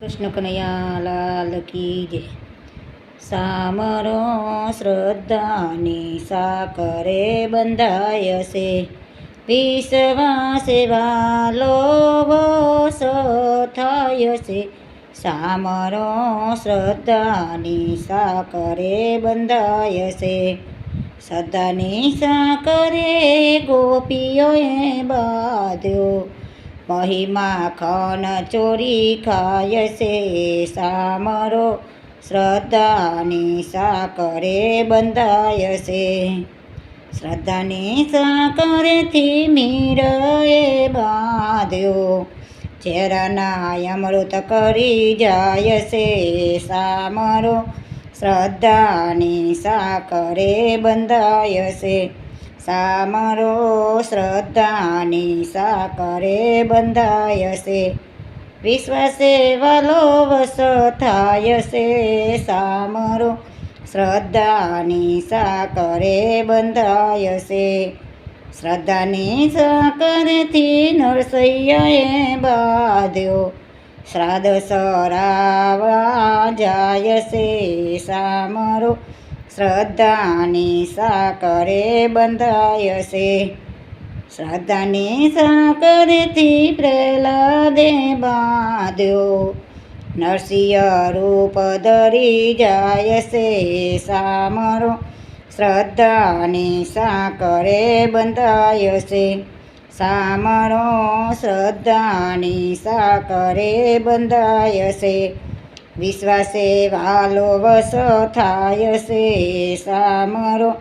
કૃષ્ણ કનૈયા લાલ કી જય। સામરો શ્રદ્ધાની સાકરે બંધાય છે, વિશ્વાસે વાલો વસો થાય છે। સામરો શ્રદ્ધાની સાકરે બંધાય છે, શ્રદ્ધાની સાકરે ગોપીઓએ બાંધ્યો, મહી માખણ ચોરી ખાય છે। સામરો શ્રદ્ધાની સાકરે બંધાય છે, શ્રદ્ધાની સાકરેથી મીરાએ બાંધ્યો, ઝેરના અમૃત કરી જાય છે। સામરો શ્રદ્ધાની સાકરે બંધાય છે, સામરો શ્રદ્ધાની સાકરે બંધાય છે, વિશ્વાસે વાલો વસો થાય છે। સામરો શ્રદ્ધાની સાકરે બંધાય છે, શ્રદ્ધાની સાકરેથી નરસૈયાએ બાંધ્યો, શ્રાદ્ધ સરાવા જાય છે। સામરો શ્રદ્ધાની સાકરે બંધાય છે, શ્રદ્ધાની સાકરેથી પ્રહલાદે બાંધ્યો, નરસિંહ રૂપ ધરી જાય છે। સામરો શ્રદ્ધાની સાકરે બંધાય છે, સામરો શ્રદ્ધાની સાકરે બંધાય છે, વિશ્વાસે વાલો વસો થાય છે। સામરો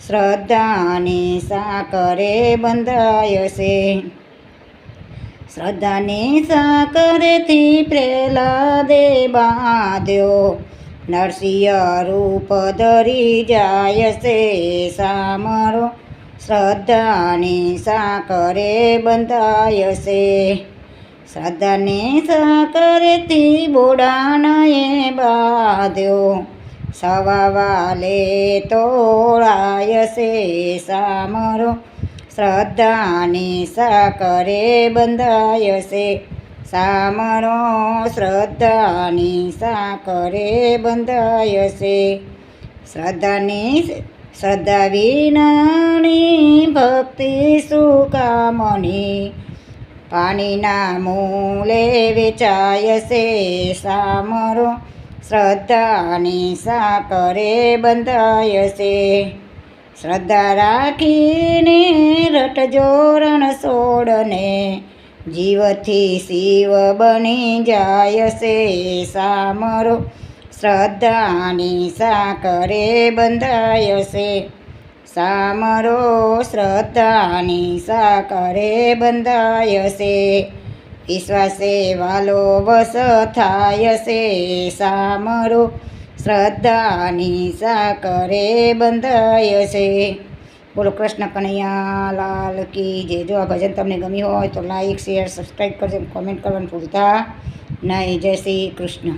શ્રદ્ધાની સાકરે બંધાય છે, શ્રદ્ધાની સાકરેથી પ્રહલાદે બાંધ્યો, નરસિંહ રૂપ ધરી જાય છે। સામરો શ્રદ્ધાની સાકરે બંધાય છે, શ્રદ્ધાની સાકરેથી બોડાણાએ બાંધ્યો, સવા વાલે તોળાય છે। સામરો શ્રદ્ધાની સાકરે બંધાય છે, સામરો શ્રદ્ધાની સાકરે બંધાય છે, શ્રદ્ધા વિનાની ભક્તિ સુકામણી, પાણીના મૂલે વેચાય છે। સામરો શ્રદ્ધાની સાકરે બંધાય છે, શ્રદ્ધા રાખીને રટજો રણછોડને, જીવથી શિવ બની જાય છે। સામરો શ્રદ્ધાની સાકરે બંધાય છે, સામરો શ્રદ્ધાની સાકરે બંધાય છે, વિશ્વાસે વાલો વસો થાય છે। સામરો શ્રદ્ધાની સાકરે બંધાય છે। બોલો કૃષ્ણ કનૈયા લાલ કી જય। જો આ ભજન તમને ગમ્યું હોય તો લાઈક શેર સબસ્ક્રાઈબ કરજો, કોમેન્ટ કરવાનું ભૂલતા નહીં। જય શ્રી કૃષ્ણ।